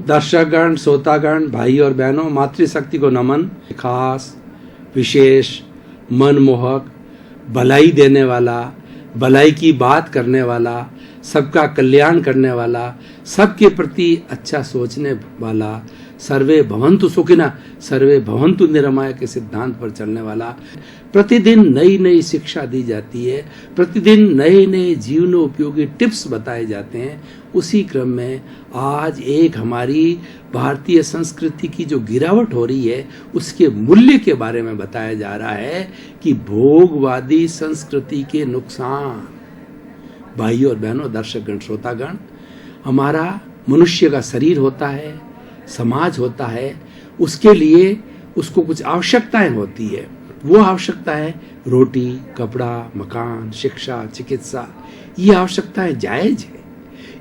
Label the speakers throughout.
Speaker 1: दर्शकगण, श्रोतागण, भाई और बहनों, मातृशक्ति को नमन। खास, विशेष, मनमोहक, भलाई देने वाला, भलाई की बात करने वाला, सबका कल्याण करने वाला, सबके प्रति अच्छा सोचने वाला, सर्वे भवन्तु सुखिनः सर्वे भवन्तु निरामया के सिद्धांत पर चलने वाला। प्रतिदिन नई नई शिक्षा दी जाती है, प्रतिदिन नए नए जीवन उपयोगी टिप्स बताए जाते हैं। उसी क्रम में आज एक हमारी भारतीय संस्कृति की जो गिरावट हो रही है उसके मूल्य के बारे में बताया जा रहा है कि भोगवादी संस्कृति के नुकसान। भाई और बहनों, दर्शकगण, श्रोतागण, हमारा मनुष्य का शरीर होता है, समाज होता है, उसके लिए उसको कुछ आवश्यकताएं होती है। वो आवश्यकता है रोटी, कपड़ा, मकान, शिक्षा, चिकित्सा। ये आवश्यकताएं जायज है,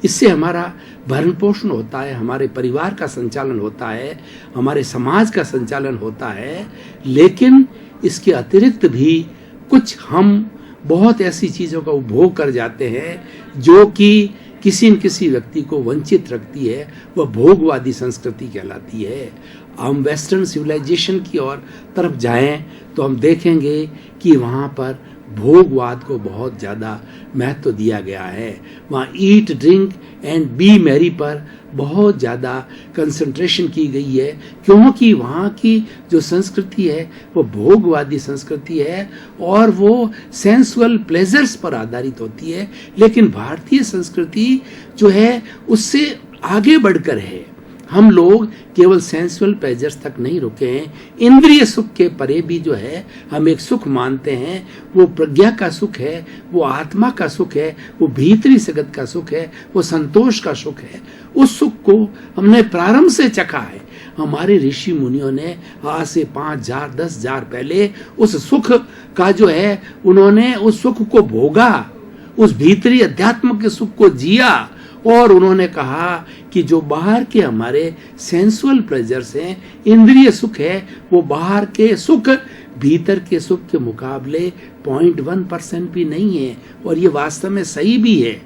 Speaker 1: इससे हमारा भरण पोषण होता है, हमारे परिवार का संचालन होता है, हमारे समाज का संचालन होता है। लेकिन इसके अतिरिक्त भी कुछ हम बहुत ऐसी चीज़ों का उपभोग कर जाते हैं जो कि किसी न किसी व्यक्ति को वंचित रखती है। वह भोगवादी संस्कृति कहलाती है। हम वेस्टर्न सिविलाइजेशन की ओर तरफ जाएं तो हम देखेंगे कि वहाँ पर भोगवाद को बहुत ज़्यादा महत्व दिया गया है। वहाँ ईट, ड्रिंक एंड बी मैरी पर बहुत ज़्यादा कंसंट्रेशन की गई है, क्योंकि वहाँ की जो संस्कृति है वो भोगवादी संस्कृति है और वो सेंसुअल प्लेजर्स पर आधारित होती है। लेकिन भारतीय संस्कृति जो है उससे आगे बढ़कर है। हम लोग केवल सेंसुअल प्लेजर्स तक नहीं रुके हैं, इंद्रिय सुख के परे भी जो है हम एक सुख मानते हैं। वो प्रज्ञा का सुख है, वो आत्मा का सुख है, वो भीतरी जगत का सुख है, वो संतोष का सुख है। उस सुख को हमने प्रारंभ से चखा है। हमारे ऋषि मुनियों ने आज से 5,000 10,000 पहले उस सुख का जो है उन्होंने उस सुख को भोगा, उस भीतरी अध्यात्म के सुख को जिया। और उन्होंने कहा कि जो बाहर के हमारे सेंसुअल प्लेजर्स हैं, इंद्रिय सुख है, वो बाहर के सुख भीतर के सुख के मुकाबले 0.1% भी नहीं है। और ये वास्तव में सही भी है।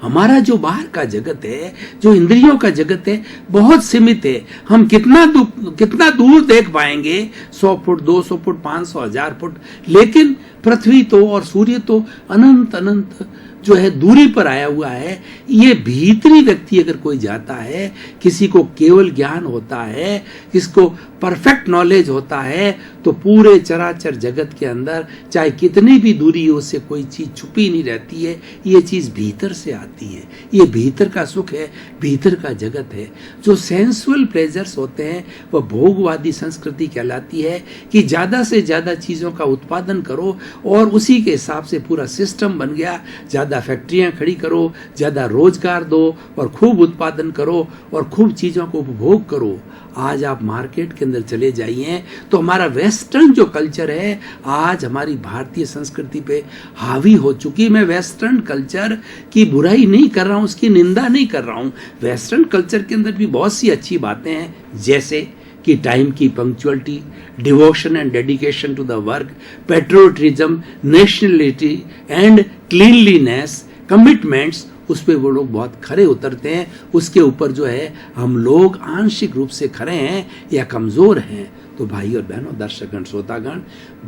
Speaker 1: हमारा जो बाहर का जगत है, जो इंद्रियों का जगत है, बहुत सीमित है। हम कितना दूर देख पाएंगे, 100 फुट, 200 फुट, 500, 1000 फुट। लेकिन पृथ्वी तो और सूर्य तो अनंत अनंत जो है दूरी पर आया हुआ है। ये भीतरी व्यक्ति अगर कोई जाता है, किसी को केवल ज्ञान होता है, किसको परफेक्ट नॉलेज होता है, तो पूरे चराचर जगत के अंदर चाहे कितनी भी दूरी हो, उससे कोई चीज छुपी नहीं रहती है। ये चीज भीतर से आती है, ये भीतर का सुख है, भीतर का जगत है। जो सेंसुअल प्लेजर्स होते हैं वह भोगवादी संस्कृति कहलाती है कि ज्यादा से ज्यादा चीजों का उत्पादन करो और उसी के हिसाब से पूरा सिस्टम बन गया। ज्यादा फैक्ट्रियां खड़ी करो, ज्यादा रोजगार दो और खूब उत्पादन करो और खूब चीजों को उपभोग करो। आज आप मार्केट के अंदर चले जाइए तो हमारा वेस्टर्न जो कल्चर है आज हमारी भारतीय संस्कृति पे हावी हो चुकी। मैं वेस्टर्न कल्चर की बुराई नहीं कर रहा हूँ, उसकी निंदा नहीं कर रहा हूँ। वेस्टर्न कल्चर के अंदर भी बहुत सी अच्छी बातें हैं, जैसे कि टाइम की punctuality, devotion and dedication to the work, patriotism, nationality and cleanliness, commitments, उस पे वो लोग बहुत खरे उतरते हैं। उसके ऊपर जो है हम लोग आंशिक रूप से खरे हैं या कमजोर हैं। तो भाई और बहनों, दर्शकगण, श्रोतागण,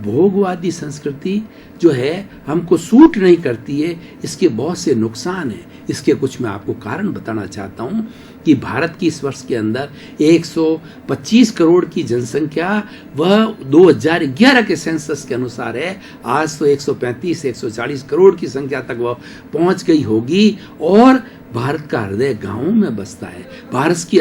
Speaker 1: भोगवादी संस्कृति जो है हमको सूट नहीं करती है। इसके बहुत से नुकसान हैं। इसके कुछ मैं आपको कारण बताना चाहता हूँ कि भारत की इस वर्ष के अंदर 125 करोड़ की जनसंख्या वह 2011 के सेंसस के अनुसार है। आज तो 135-140 करोड़ की संख्या तक वह पहुंच गई होगी। और भारत का हृदय गांवों में बसता है। भारत की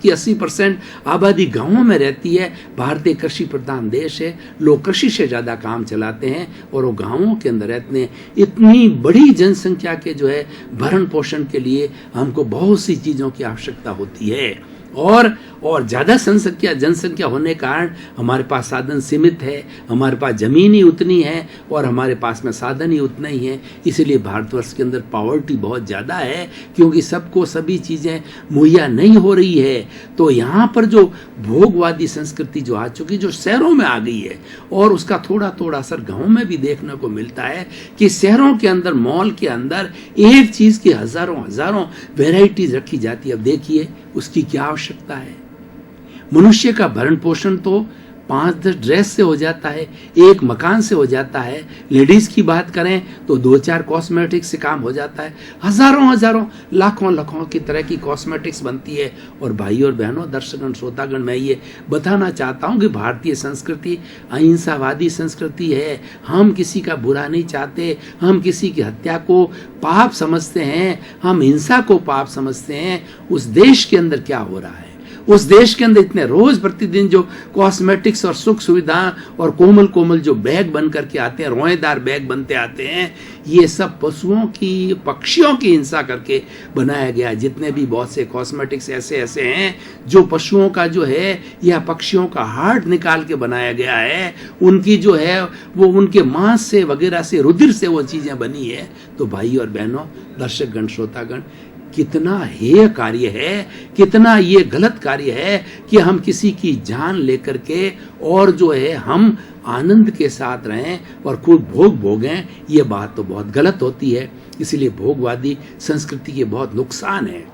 Speaker 1: 80% आबादी गांवों में रहती है। भारत एक कृषि प्रधान देश है। लोग कृषि से ज्यादा काम चलाते हैं और वो गांवों के अंदर रहते हैं। इतनी बड़ी जनसंख्या के जो है भरण पोषण के लिए हमको बहुत सी चीजों की आवश्यकता होती है। और ज्यादा जनसंख्या होने के कारण हमारे पास साधन सीमित है, हमारे पास जमीन ही उतनी है और हमारे पास में साधन ही उतना ही है। इसीलिए भारतवर्ष के अंदर पॉवर्टी बहुत ज्यादा है, क्योंकि सबको सभी चीजें मुहैया नहीं हो रही है। तो यहाँ पर जो भोगवादी संस्कृति जो आ चुकी, जो शहरों में आ गई है, और उसका थोड़ा थोड़ा असर गाँव में भी देखने को मिलता है कि शहरों के अंदर, मॉल के अंदर एक चीज की हजारों वेराइटीज रखी जाती है। अब देखिए, उसकी क्या आवश्यकता है? मनुष्य का भरण पोषण तो 5-10 ड्रेस से हो जाता है, एक मकान से हो जाता है। लेडीज की बात करें तो 2-4 कॉस्मेटिक्स से काम हो जाता है। हजारों लाखों की तरह की कॉस्मेटिक्स बनती है। और भाई और बहनों, दर्शकगण, श्रोतागण, मैं ये बताना चाहता हूँ कि भारतीय संस्कृति अहिंसावादी संस्कृति है। हम किसी का बुरा नहीं चाहते, हम किसी की हत्या को पाप समझते हैं, हम हिंसा को पाप समझते हैं। उस देश के अंदर क्या हो रहा है, उस देश के अंदर इतने रोज प्रतिदिन जो कॉस्मेटिक्स और सुख सुविधा और कोमल जो बैग बन करके आते हैं, रोएदार बैग बनते आते हैं, ये सब पशुओं की, पक्षियों की हिंसा करके बनाया गया। जितने भी बहुत से कॉस्मेटिक्स ऐसे हैं जो पशुओं का जो है या पक्षियों का हार्ट निकाल के बनाया गया है, उनकी जो है वो उनके मांस से वगैरह से, रुधिर से वो चीजें बनी है। तो भाई और बहनों, दर्शकगण, श्रोतागण, कितना हेय कार्य है, कितना ये गलत कार्य है कि हम किसी की जान लेकर के और जो है हम आनंद के साथ रहें और खूब भोग भोगें। ये बात तो बहुत गलत होती है। इसलिए भोगवादी संस्कृति के बहुत नुकसान है।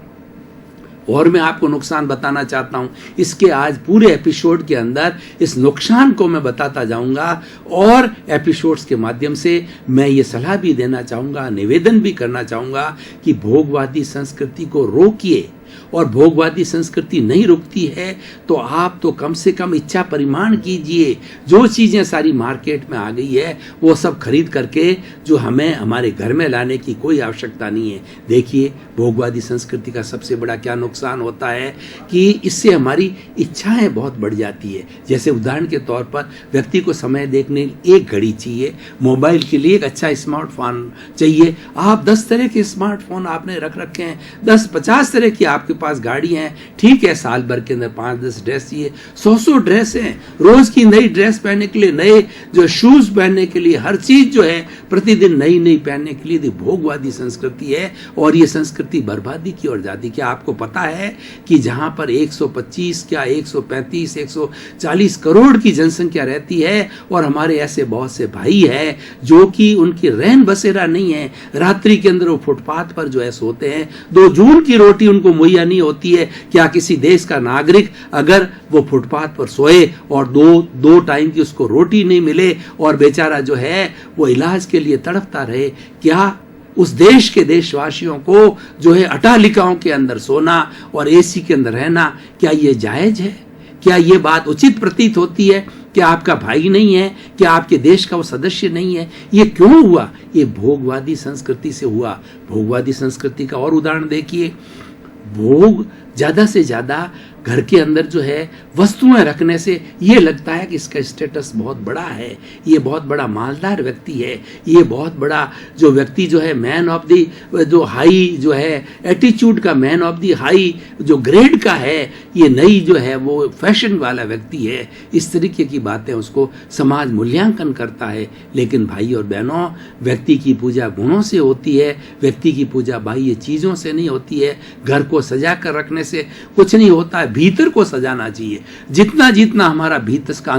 Speaker 1: और मैं आपको नुकसान बताना चाहता हूं। इसके आज पूरे एपिसोड के अंदर इस नुकसान को मैं बताता जाऊंगा और एपिसोड्स के माध्यम से मैं ये सलाह भी देना चाहूंगा, निवेदन भी करना चाहूंगा कि भोगवादी संस्कृति को रोकिए। और भोगवादी संस्कृति नहीं रुकती है तो आप तो कम से कम इच्छा परिमाण कीजिए। जो चीजें सारी मार्केट में आ गई है वो सब खरीद करके जो हमें हमारे घर में लाने की कोई आवश्यकता नहीं है। देखिए, भोगवादी संस्कृति का सबसे बड़ा क्या नुकसान होता है कि इससे हमारी इच्छाएं बहुत बढ़ जाती है। जैसे उदाहरण के तौर पर व्यक्ति को समय देखने एक घड़ी चाहिए, मोबाइल के लिए एक अच्छा स्मार्टफोन चाहिए। आप 10 तरह के स्मार्टफोन आपने रख रखे हैं, 10-50 तरह की आपके पास गाड़ी हैं, ठीक है। साल भर के अंदर 5-10 ड्रेस चाहिए, 100 ड्रेस हैं। रोज की नई ड्रेस पहनने के लिए, नए जो शूज पहनने के लिए, हर चीज जो है प्रतिदिन नई पहनने के लिए भोगवादी संस्कृति है। और ये संस्कृति बर्बादी की ओर जाती। क्या आपको पता है कि जहां पर 125 क्या 135 140 करोड़ की जनसंख्या रहती है और हमारे ऐसे बहुत से भाई है जो कि उनकी रैन बसेरा नहीं है, रात्रि के अंदर वो फुटपाथ पर जो है सोते हैं, 2 जून की रोटी उनको मुहैया नहीं होती है। क्या किसी देश का नागरिक अगर वो फुटपाथ पर सोए और दो टाइम की उसको रोटी नहीं मिले और बेचारा जो है वो इलाज के लिए तड़पता रहे, क्या उस देश के देशवासियों को जो है अटालिकाओं के अंदर सोना और एसी के अंदर रहना, क्या ये जायज है? क्या ये बात उचित प्रतीत होती है? क्या आपका भाई नहीं है? क्या आपके देश का वो सदस्य नहीं है? ये क्यों हुआ? ये भोगवादी संस्कृति से हुआ। भोगवादी संस्कृति का और उदाहरण देखिए। भोग ज्यादा से ज्यादा घर के अंदर जो है वस्तुएं रखने से ये लगता है कि इसका स्टेटस बहुत बड़ा है, ये बहुत बड़ा मालदार व्यक्ति है, ये बहुत बड़ा जो व्यक्ति जो है मैन ऑफ दी जो हाई जो है एटीट्यूड का, मैन ऑफ दी हाई जो ग्रेड का है, ये नई जो है वो फैशन वाला व्यक्ति है। इस तरीके की बातें उसको समाज मूल्यांकन करता है। लेकिन भाई और बहनों, व्यक्ति की पूजा गुणों से होती है, व्यक्ति की पूजा बाह्य चीजों से नहीं होती है। घर को सजा कर रखने से कुछ नहीं होता है, भीतर को सजाना चाहिए। जितना हमारा भीतर का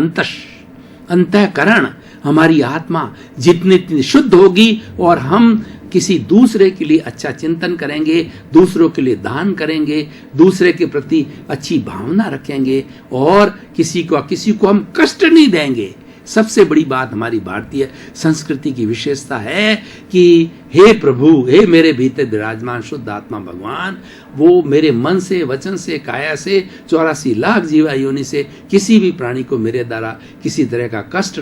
Speaker 1: अंतःकरण, हमारी आत्मा जितनी शुद्ध होगी और हम किसी दूसरे के लिए अच्छा चिंतन करेंगे, दूसरों के लिए दान करेंगे, दूसरे के प्रति अच्छी भावना रखेंगे और किसी को हम कष्ट नहीं देंगे। सबसे बड़ी बात हमारी भारतीय संस्कृति की विशेषता है कि हे प्रभु, हे मेरे भीतर विराजमान शुद्ध आत्मा भगवान, वो मेरे मन से, वचन से, काया से, 84 लाख जीवा योनि से किसी भी प्राणी को मेरे द्वारा किसी तरह का कष्ट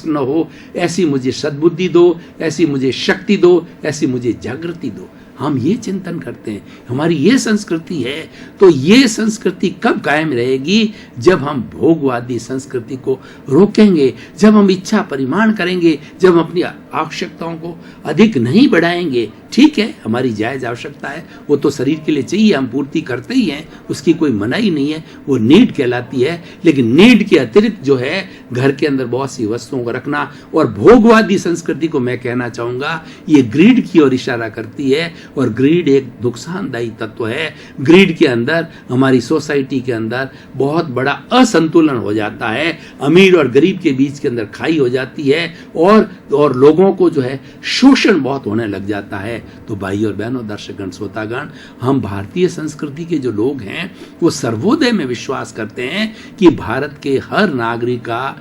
Speaker 1: न हो, ऐसी मुझे सद्बुद्धि दो, ऐसी मुझे शक्ति दो, ऐसी मुझे जागृति दो। हम ये चिंतन करते हैं, हमारी ये संस्कृति है। तो ये संस्कृति कब कायम रहेगी? जब हम भोगवादी संस्कृति को रोकेंगे, जब हम इच्छा परिमाण करेंगे, जब हम अपनी आवश्यकताओं को अधिक नहीं बढ़ाएंगे। ठीक है, हमारी जायज आवश्यकता है, वो तो शरीर के लिए चाहिए, हम पूर्ति करते ही हैं, उसकी कोई मनाही नहीं है, वो नीड कहलाती है। लेकिन नीड के अतिरिक्त जो है घर के अंदर बहुत सी वस्तुओं को रखना, और भोगवादी संस्कृति को मैं कहना चाहूंगा ये ग्रीड की ओर इशारा करती है। और ग्रीड एक नुकसानदायी तत्व है। ग्रीड के अंदर हमारी सोसाइटी के अंदर बहुत बड़ा असंतुलन हो जाता है, अमीर और गरीब के बीच के अंदर खाई हो जाती है और लोगों लोगों को जो है शोषण बहुत होने लग जाता है। तो भाई और बहनों, दर्शकगण, श्रोतागण, हम भारतीय संस्कृति के जो लोग हैं वो सर्वोदय में विश्वास करते हैं कि भारत के हर नागरिक का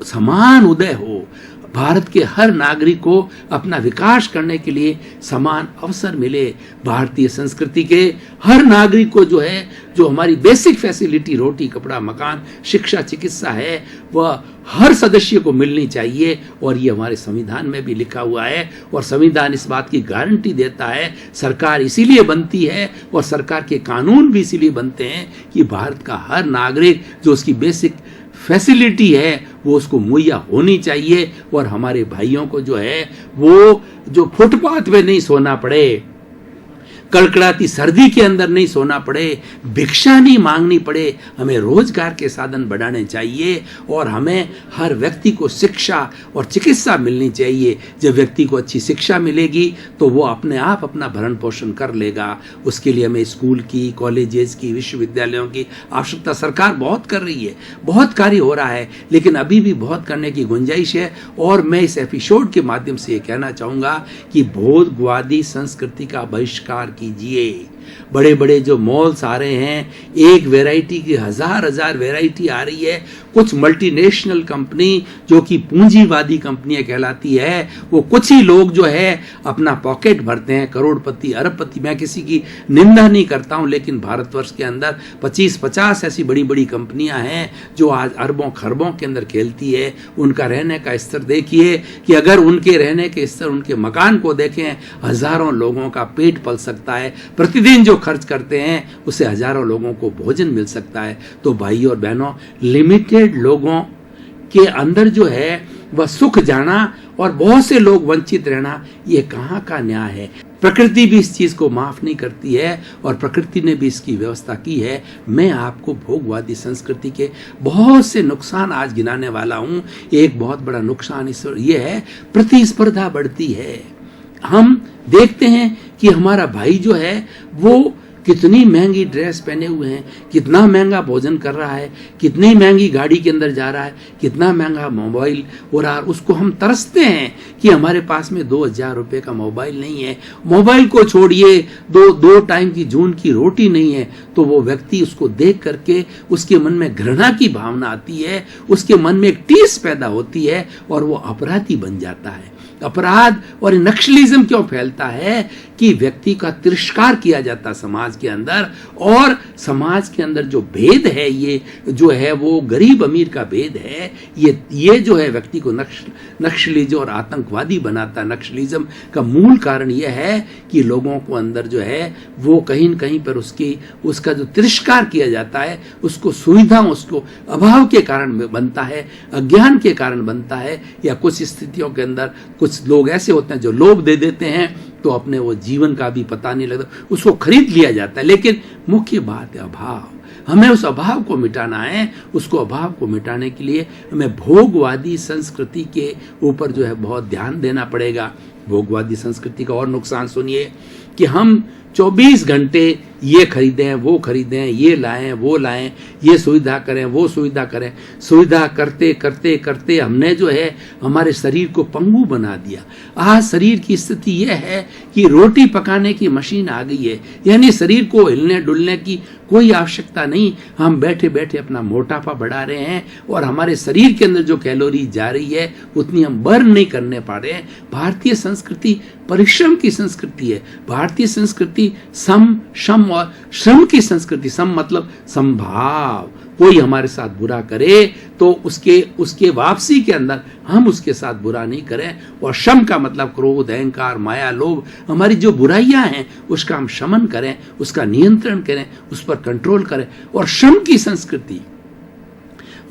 Speaker 1: समान उदय हो, भारत के हर नागरिक को अपना विकास करने के लिए समान अवसर मिले। भारतीय संस्कृति के हर नागरिक को जो है, जो हमारी बेसिक फैसिलिटी, रोटी, कपड़ा, मकान, शिक्षा, चिकित्सा है, वह हर सदस्य को मिलनी चाहिए। और ये हमारे संविधान में भी लिखा हुआ है और संविधान इस बात की गारंटी देता है। सरकार इसीलिए बनती है और सरकार के कानून भी इसीलिए बनते हैं कि भारत का हर नागरिक जो उसकी बेसिक फैसिलिटी है वो उसको मुहैया होनी चाहिए। और हमारे भाइयों को जो है वो जो फुटपाथ पे नहीं सोना पड़े, कड़कड़ाती सर्दी के अंदर नहीं सोना पड़े, भिक्षा नहीं मांगनी पड़े, हमें रोजगार के साधन बढ़ाने चाहिए और हमें हर व्यक्ति को शिक्षा और चिकित्सा मिलनी चाहिए। जब व्यक्ति को अच्छी शिक्षा मिलेगी तो वो अपने आप अपना भरण पोषण कर लेगा। उसके लिए हमें स्कूल की, कॉलेजेस की, विश्वविद्यालयों की आवश्यकता सरकार बहुत कर रही है, बहुत कार्य हो रहा है, लेकिन अभी भी बहुत करने की गुंजाइश है। और मैं इस एपिसोड के माध्यम से ये कहना चाहूँगा कि भोगवादी संस्कृति का बहिष्कार कीजिए। बड़े बड़े जो मॉल्स आ रहे हैं, एक वैरायटी की हजार वैरायटी आ रही है। कुछ मल्टीनेशनल कंपनी जो कि पूंजीवादी कंपनियां कहलाती है, वो कुछ ही लोग जो है अपना पॉकेट भरते हैं, करोड़पति, अरबपति। मैं किसी की निंदा नहीं करता हूं, लेकिन भारतवर्ष के अंदर 25-50 ऐसी बड़ी बड़ी कंपनियां हैं जो आज अरबों खरबों के अंदर खेलती है। उनका रहने का स्तर देखिए कि अगर उनके रहने के स्तर, उनके मकान को देखें, हजारों लोगों का पेट पल सकता है। प्रतिदिन जो खर्च करते हैं उससे हजारों लोगों को भोजन मिल सकता है। तो भाई और बहनों, लिमिटेड लोगों के अंदर जो है वह सुख जाना और बहुत से लोग वंचित रहना, ये कहाँ का न्याय है। प्रकृति भी इस चीज को माफ नहीं करती है और प्रकृति ने भी इसकी व्यवस्था की है। मैं आपको भोगवादी संस्कृति के बहुत से नुकसान आज गिनाने वाला हूं। एक बहुत बड़ा नुकसान इस ये है, प्रतिस्पर्धा बढ़ती है। हम देखते हैं कि हमारा भाई जो है वो कितनी महंगी ड्रेस पहने हुए हैं, कितना महंगा भोजन कर रहा है, कितनी महंगी गाड़ी के अंदर जा रहा है, कितना महंगा मोबाइल हो रहा है। उसको हम तरसते हैं कि हमारे पास में 2000 रुपए का मोबाइल नहीं है। मोबाइल को छोड़िए, दो टाइम की जून की रोटी नहीं है। तो वो व्यक्ति उसको देख करके उसके मन में घृणा की भावना आती है, उसके मन में एक टीस पैदा होती है और वो अपराधी बन जाता है। अपराध और नक्सलिज्म क्यों फैलता है कि व्यक्ति का तिरस्कार किया जाता समाज के अंदर। और समाज के अंदर जो भेद है, ये जो है वो गरीब अमीर का भेद है। ये जो है व्यक्ति को नक्सलिज्म और आतंकवादी बनाता। नक्सलिज्म का मूल कारण यह है कि लोगों को अंदर जो है वो कहीं न कहीं पर उसका जो तिरस्कार किया जाता है, उसको सुविधा, उसको अभाव के कारण बनता है, अज्ञान के कारण बनता है। या कुछ स्थितियों के अंदर कुछ लोग ऐसे होते हैं जो लोभ दे देते हैं तो अपने वो जीवन का भी पता नहीं लगता, उसको खरीद लिया जाता है। लेकिन मुख्य बात है अभाव। हमें उस अभाव को मिटाना है। उसको अभाव को मिटाने के लिए हमें भोगवादी संस्कृति के ऊपर जो है बहुत ध्यान देना पड़ेगा। भोगवादी संस्कृति का और नुकसान सुनिए कि हम 24 घंटे ये खरीदें, वो खरीदें, ये लाएं, वो लाएं, ये सुविधा करें, वो सुविधा करें। सुविधा करते करते करते हमने जो है हमारे शरीर को पंगु बना दिया। आज शरीर की स्थिति यह है कि रोटी पकाने की मशीन आ गई है, यानी शरीर को हिलने डुलने की कोई आवश्यकता नहीं। हम बैठे बैठे अपना मोटापा बढ़ा रहे हैं और हमारे शरीर के अंदर जो कैलोरी जा रही है उतनी हम बर्न नहीं करने पा रहे हैं। भारतीय संस्कृति परिश्रम की संस्कृति है। भारतीय संस्कृति सम और श्रम की संस्कृति। सम मतलब समभाव। कोई हमारे साथ बुरा करे तो उसके वापसी के अंदर हम उसके साथ बुरा नहीं करें। और शम का मतलब क्रोध, अहंकार, माया, लोभ, हमारी जो बुराइयां हैं उसका हम शमन करें, उसका नियंत्रण करें, उस पर कंट्रोल करें। और श्रम की संस्कृति,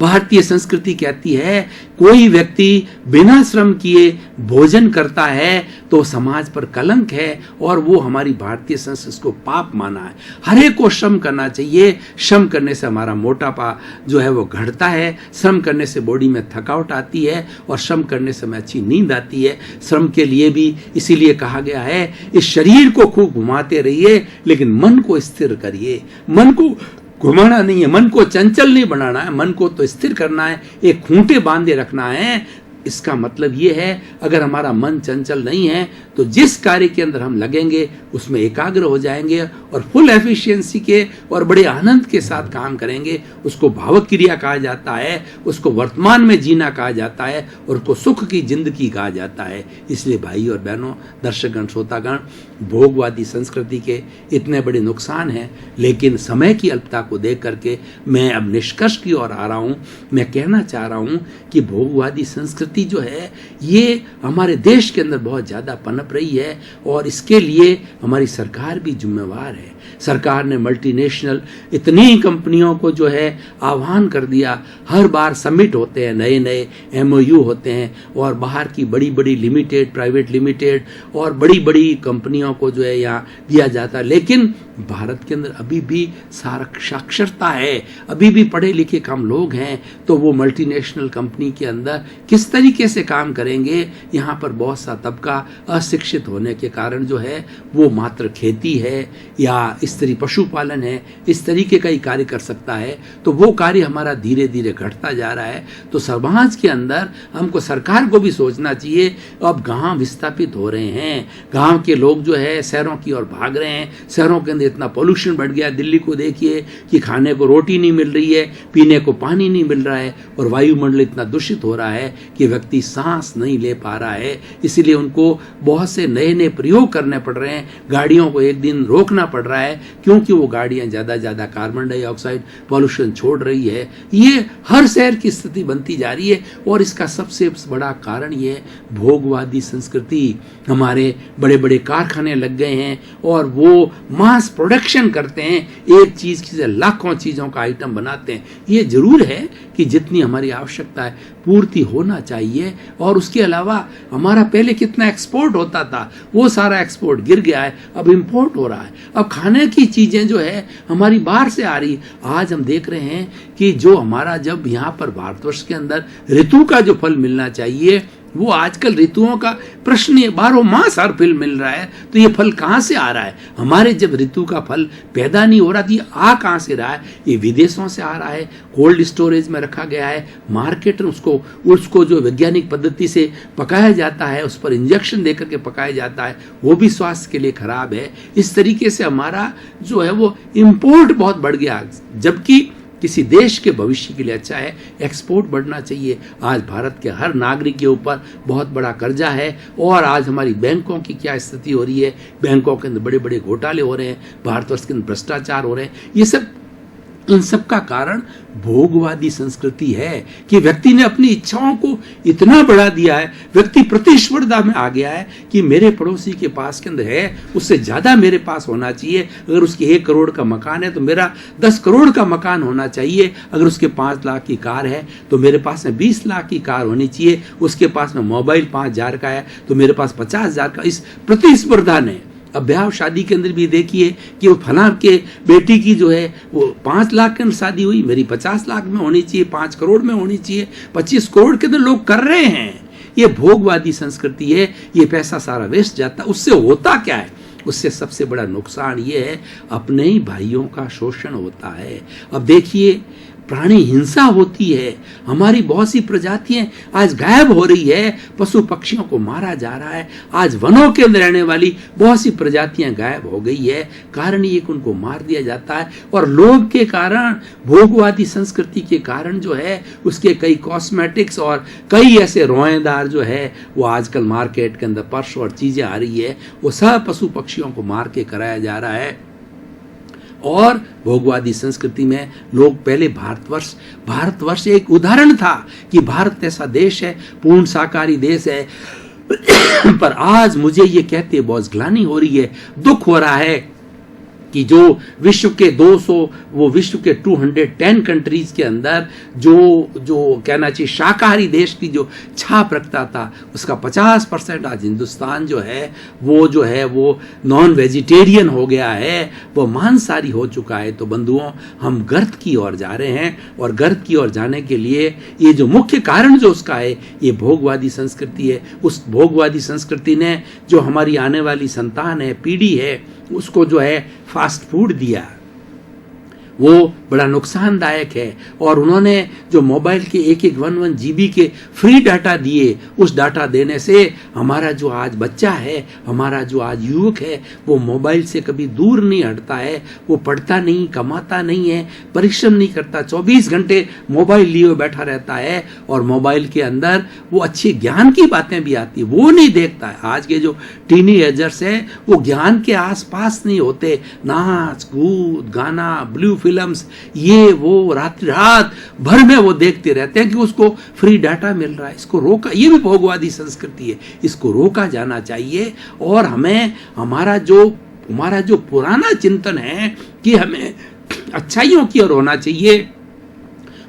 Speaker 1: भारतीय संस्कृति कहती है कोई व्यक्ति बिना श्रम किए भोजन करता है तो समाज पर कलंक है। और वो हमारी भारतीय संस्कृति को पाप माना है। हर एक को श्रम करना चाहिए। श्रम करने से हमारा मोटापा जो है वो घटता है। श्रम करने से बॉडी में थकावट आती है और श्रम करने से हमें अच्छी नींद आती है। श्रम के लिए भी इसीलिए कहा गया है इस शरीर को खूब घुमाते रहिए लेकिन मन को स्थिर करिए। मन को घुमाना नहीं है, मन को चंचल नहीं बनाना है, मन को तो स्थिर करना है। एक खूंटे बांधे रखना है इसका मतलब ये है, अगर हमारा मन चंचल नहीं है तो जिस कार्य के अंदर हम लगेंगे उसमें एकाग्र हो जाएंगे और फुल एफिशिएंसी के और बड़े आनंद के साथ काम करेंगे। उसको भावक क्रिया कहा जाता है, उसको वर्तमान में जीना कहा जाता है और उसको सुख की जिंदगी कहा जाता है। इसलिए भाई और बहनों, दर्शकगण, श्रोतागण, भोगवादी संस्कृति के इतने बड़े नुकसान हैं, लेकिन समय की अल्पता को देख करके मैं अब निष्कर्ष की ओर आ रहा हूं। मैं कहना चाह रहा हूं कि भोगवादी संस्कृति जो है ये हमारे देश के अंदर बहुत ज्यादा पनप रही है और इसके लिए हमारी सरकार भी जिम्मेवार है। सरकार ने मल्टीनेशनल इतनी कंपनियों को जो है आह्वान कर दिया, हर बार समिट होते हैं, नए नए MOU होते हैं और बाहर की बड़ी बड़ी लिमिटेड, प्राइवेट लिमिटेड और बड़ी बड़ी कंपनियों को जो है यहाँ दिया जाता है। लेकिन भारत के अंदर अभी भी साक्षरता है, अभी भी पढ़े लिखे कम लोग हैं, तो वो मल्टीनेशनल कंपनी के अंदर किस तरीके से काम करेंगे। यहाँ पर बहुत सा तबका अशिक्षित होने के कारण जो है वो मात्र खेती है या इस तरह पशुपालन है, इस तरीके का ही कार्य कर सकता है, तो वो कार्य हमारा धीरे धीरे घटता जा रहा है। तो समाज के अंदर हमको, सरकार को भी सोचना चाहिए। अब गांव विस्थापित हो रहे हैं, गांव के लोग जो है शहरों की ओर भाग रहे हैं, शहरों के अंदर इतना पोल्यूशन बढ़ गया। दिल्ली को देखिए कि खाने को रोटी नहीं मिल रही है, पीने को पानी नहीं मिल रहा है और वायुमंडल इतना दूषित हो रहा है कि व्यक्ति सांस नहीं ले पा रहा है। इसीलिए उनको बहुत से नए नए प्रयोग करने पड़ रहे हैं, गाड़ियों को एक दिन रोकना पड़ रहा है क्योंकि वो गाड़ियां ज्यादा कार्बन डाइऑक्साइड पॉल्यूशन छोड़ रही है। ये हर शहर की स्थिति बनती जा रही है और इसका सबसे बड़ा कारण ये भोगवादी संस्कृति। हमारे बड़े बड़े कारखाने लग गए हैं और वो मास प्रोडक्शन करते हैं, एक चीज से लाखों चीजों का आइटम बनाते हैं। ये जरूर है कि जितनी हमारी आवश्यकता है पूर्ति होना चाहिए और उसके अलावा हमारा पहले कितना एक्सपोर्ट होता था वो सारा एक्सपोर्ट गिर गया है, अब इंपोर्ट हो रहा है। अब खाने की चीजें जो है हमारी बाहर से आ रही। आज हम देख रहे हैं कि जो हमारा, जब यहाँ पर भारतवर्ष के अंदर ऋतु का जो फल मिलना चाहिए वो आजकल ऋतुओं का प्रश्न है, 12 मास हर फल मिल रहा है, तो ये फल कहाँ से आ रहा है? हमारे जब ऋतु का फल पैदा नहीं हो रहा तो ये आ कहाँ से रहा है? ये विदेशों से आ रहा है, कोल्ड स्टोरेज में रखा गया है, मार्केट में उसको जो वैज्ञानिक पद्धति से पकाया जाता है, उस पर इंजेक्शन देकर के पकाया जाता है, वो भी स्वास्थ्य के लिए खराब है। इस तरीके से हमारा जो है वो इम्पोर्ट बहुत बढ़ गया, जबकि किसी देश के भविष्य के लिए अच्छा है एक्सपोर्ट बढ़ना चाहिए। आज भारत के हर नागरिक के ऊपर बहुत बड़ा कर्जा है और आज हमारी बैंकों की क्या स्थिति हो रही है, बैंकों के अंदर बड़े बड़े घोटाले हो रहे हैं, भारतवर्ष के अंदर भ्रष्टाचार हो रहे हैं। ये सब, इन सब का कारण भोगवादी संस्कृति है कि व्यक्ति ने अपनी इच्छाओं को इतना बढ़ा दिया है, व्यक्ति प्रतिस्पर्धा में आ गया है कि मेरे पड़ोसी के पास के अंदर है, उससे ज्यादा मेरे पास होना चाहिए। अगर उसकी 1 करोड़ का मकान है तो मेरा 10 करोड़ का मकान होना चाहिए। अगर उसके 5 लाख की कार है तो मेरे पास में 20 लाख की कार होनी चाहिए। उसके पास में मोबाइल 5,000 का है तो मेरे पास 50,000 का। इस प्रतिस्पर्धा ने, अब ब्याह शादी के अंदर भी देखिए कि वो फला के बेटी की जो है वो 5 लाख के अंदर शादी हुई, मेरी 50 लाख में होनी चाहिए, 5 करोड़ में होनी चाहिए, 25 करोड़ के अंदर लोग कर रहे हैं। ये भोगवादी संस्कृति है, ये पैसा सारा वेस्ट जाता। उससे होता क्या है? उससे सबसे बड़ा नुकसान ये है, अपने ही भाइयों का शोषण होता है। अब देखिए, प्राणी हिंसा होती है, हमारी बहुत सी प्रजातियां आज गायब हो रही है, पशु पक्षियों को मारा जा रहा है। आज वनों के अंदर रहने वाली बहुत सी प्रजातियां गायब हो गई है, कारण ये कि उनको मार दिया जाता है। और लोभ के कारण, भोगवादी संस्कृति के कारण जो है उसके कई कॉस्मेटिक्स और कई ऐसे रोएदार जो है वो आजकल मार्केट के अंदर पर्स और चीजें आ रही है, वो सब पशु पक्षियों को मार के कराया जा रहा है। और भोगवादी संस्कृति में लोग पहले, भारतवर्ष एक उदाहरण था कि भारत ऐसा देश है, पूर्ण शाकाहारी देश है। पर आज मुझे ये कहते बहुत ग्लानि हो रही है, दुख हो रहा है कि जो विश्व के 210 कंट्रीज के अंदर जो कहना चाहिए शाकाहारी देश की जो छाप रखता था, उसका 50% आज हिंदुस्तान जो है वो नॉन वेजिटेरियन हो गया है, वो मांसाहारी हो चुका है। तो बंधुओं, हम गर्त की ओर जा रहे हैं और गर्त की ओर जाने के लिए ये जो मुख्य कारण जो उसका है, ये भोगवादी संस्कृति है। उस भोगवादी संस्कृति ने जो हमारी आने वाली संतान है, पीढ़ी है, उसको जो है फास्ट फूड दिया, वो बड़ा नुकसानदायक है। और उन्होंने जो मोबाइल के एक 1 GB के फ्री डाटा दिए, उस डाटा देने से हमारा जो आज बच्चा है, हमारा जो आज युवक है, वो मोबाइल से कभी दूर नहीं हटता है। वो पढ़ता नहीं, कमाता नहीं है, परिश्रम नहीं करता, 24 घंटे मोबाइल लिए बैठा रहता है। और मोबाइल के अंदर वो अच्छी ज्ञान की बातें भी आती, वो नहीं देखता है। आज के जो टीनेजर्स हैं वो ज्ञान के आसपास नहीं होते। नाच कूद, गाना, ब्लू फिल्म्स, ये वो रात भर में वो देखते रहते हैं कि उसको फ्री डाटा मिल रहा है। इसको रोका, ये भी भोगवादी संस्कृति है, इसको रोका जाना चाहिए। और हमें हमारा जो पुराना चिंतन है कि हमें अच्छाइयों की ओर होना चाहिए।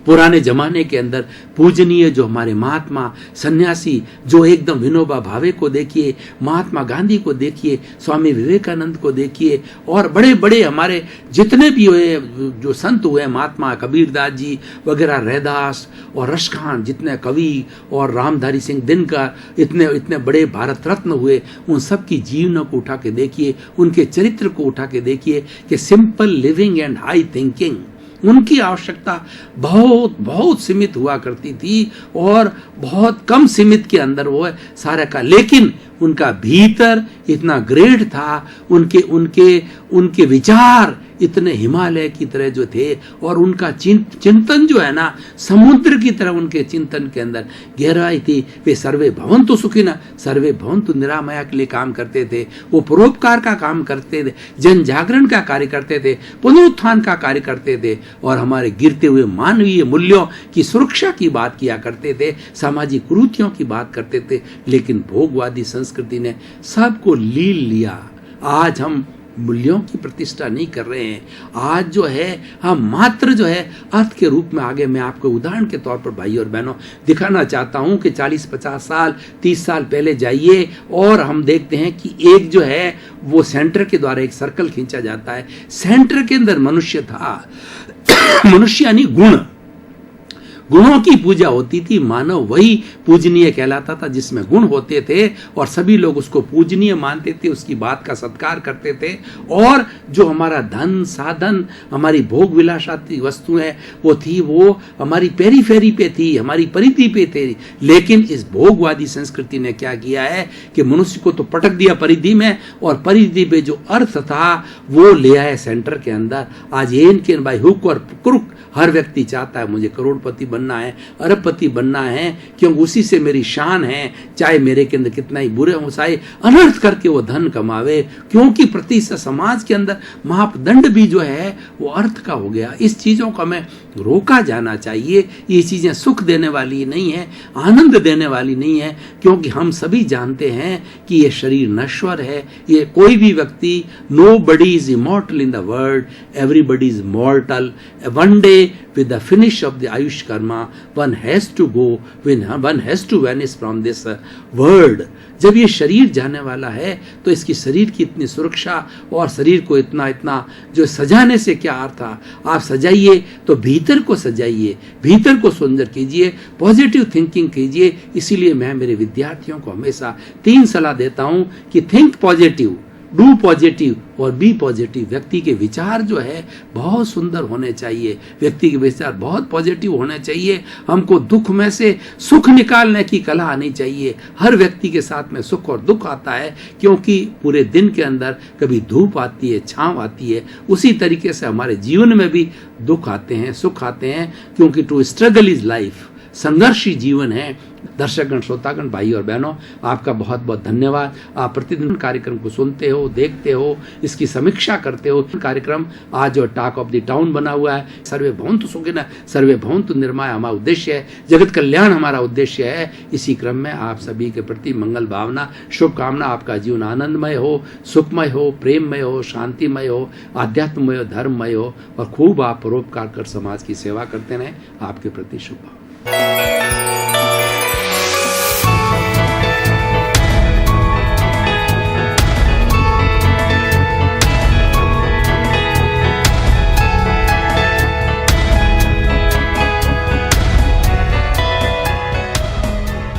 Speaker 1: पुराने जमाने के अंदर पूजनीय जो हमारे महात्मा सन्यासी, जो एकदम विनोबा भावे को देखिए, महात्मा गांधी को देखिए, स्वामी विवेकानंद को देखिए, और बड़े बड़े हमारे जितने भी हुए जो संत हुए, महात्मा कबीरदास जी वगैरह, रैदास और रशखान, जितने कवि, और रामधारी सिंह दिनकर, इतने बड़े भारत रत्न हुए, उन सब की जीवनों को उठा के देखिए, उनके चरित्र को उठा के देखिए कि simple living and high thinking, उनकी आवश्यकता बहुत बहुत सीमित हुआ करती थी और बहुत कम सीमित के अंदर वो सारा का, लेकिन उनका भीतर इतना ग्रेड था, उनके विचार इतने हिमालय की तरह जो थे, और उनका चिंतन जो है ना, समुद्र की तरह उनके चिंतन के अंदर गहराई थी। वे सर्वे भवन्तु सुखिनः सर्वे भवन्तु निरामया के लिए काम करते थे। वो परोपकार का काम करते थे, जन जागरण का कार्य करते थे, पुनरुत्थान का कार्य करते थे, और हमारे गिरते हुए मानवीय मूल्यों की सुरक्षा की बात किया करते थे, सामाजिक कुरीतियों की बात करते थे। लेकिन भोगवादी संस्कृति ने सबको लील लिया। आज हम मूल्यों की प्रतिष्ठा नहीं कर रहे हैं। आज जो है हम मात्र जो है अर्थ के रूप में आगे। मैं आपको उदाहरण के तौर पर भाई और बहनों दिखाना चाहता हूं कि 40-50 साल 30 साल पहले जाइए और हम देखते हैं कि एक जो है वो सेंटर के द्वारा एक सर्कल खींचा जाता है। सेंटर के अंदर मनुष्य था। मनुष्य यानी गुणों की पूजा होती थी। मानव वही पूजनीय कहलाता था जिसमें गुण होते थे, और सभी लोग उसको पूजनीय मानते थे, उसकी बात का सत्कार करते थे। और जो हमारा धन साधन, हमारी भोग विलासाती वस्तुएं वो थी, वो हमारी पेरीफेरी पे थी, हमारी परिधि पे थे। लेकिन इस भोगवादी संस्कृति ने क्या किया है कि मनुष्य को तो पटक दिया परिधि में, और परिधि पे जो अर्थ था वो ले आए सेंटर के अंदर। आज ये बाई हुक और क्रुक हर व्यक्ति चाहता है मुझे करोड़पति बनना है, अरबपति बनना है, क्योंकि उसी से मेरी शान है। चाहे मेरे के अंदर कितना ही बुरे हो, चाहे अनर्थ करके वो धन कमावे, क्योंकि प्रति समाज के अंदर मापदंड भी जो है वो अर्थ का हो गया। इस चीजों को हमें रोका जाना चाहिए। ये चीजें सुख देने वाली नहीं है, आनंद देने वाली नहीं है, क्योंकि हम सभी जानते हैं कि ये शरीर नश्वर है। ये कोई भी व्यक्ति, nobody is immortal in the world, everybody is mortal. One day with the finish of the Ayush karma, one has to go, one has to vanish from this world. जब ये शरीर जाने वाला है तो इसकी शरीर की इतनी सुरक्षा और शरीर को इतना जो सजाने से क्या अर्थ था। आप सजाइए तो भीतर को सजाइए, भीतर को सुंदर कीजिए, पॉजिटिव थिंकिंग कीजिए। इसीलिए मैं मेरे विद्यार्थियों को हमेशा 3 सलाह देता हूं कि थिंक पॉजिटिव, डू पॉजिटिव और बी पॉजिटिव। व्यक्ति के विचार जो है बहुत सुंदर होने चाहिए, व्यक्ति के विचार बहुत पॉजिटिव होने चाहिए। हमको दुख में से सुख निकालने की कला आनी चाहिए। हर व्यक्ति के साथ में सुख और दुख आता है, क्योंकि पूरे दिन के अंदर कभी धूप आती है, छांव आती है। उसी तरीके से हमारे जीवन में भी दुख आते हैं, सुख आते हैं, क्योंकि टू स्ट्रगल इज लाइफ, संघर्षी जीवन है। दर्शकगण, श्रोतागण, भाई और बहनों, आपका बहुत बहुत धन्यवाद। आप प्रतिदिन कार्यक्रम को सुनते हो, देखते हो, इसकी समीक्षा करते हो। कार्यक्रम आज जो टॉक ऑफ द टाउन बना हुआ है, सर्वे भवन्तु सुखिनः सर्वे भवन्तु निर्मया हमारा उद्देश्य है, जगत कल्याण हमारा उद्देश्य है। इसी क्रम में आप सभी के प्रति मंगल भावना, शुभकामना। आपका जीवन आनंदमय हो, सुखमय हो, प्रेममय हो, शांतिमय हो, आध्यात्ममय हो, धर्ममय हो, और खूब आप परोपकार कर समाज की सेवा करते रहें। आपके प्रति शुभकामना।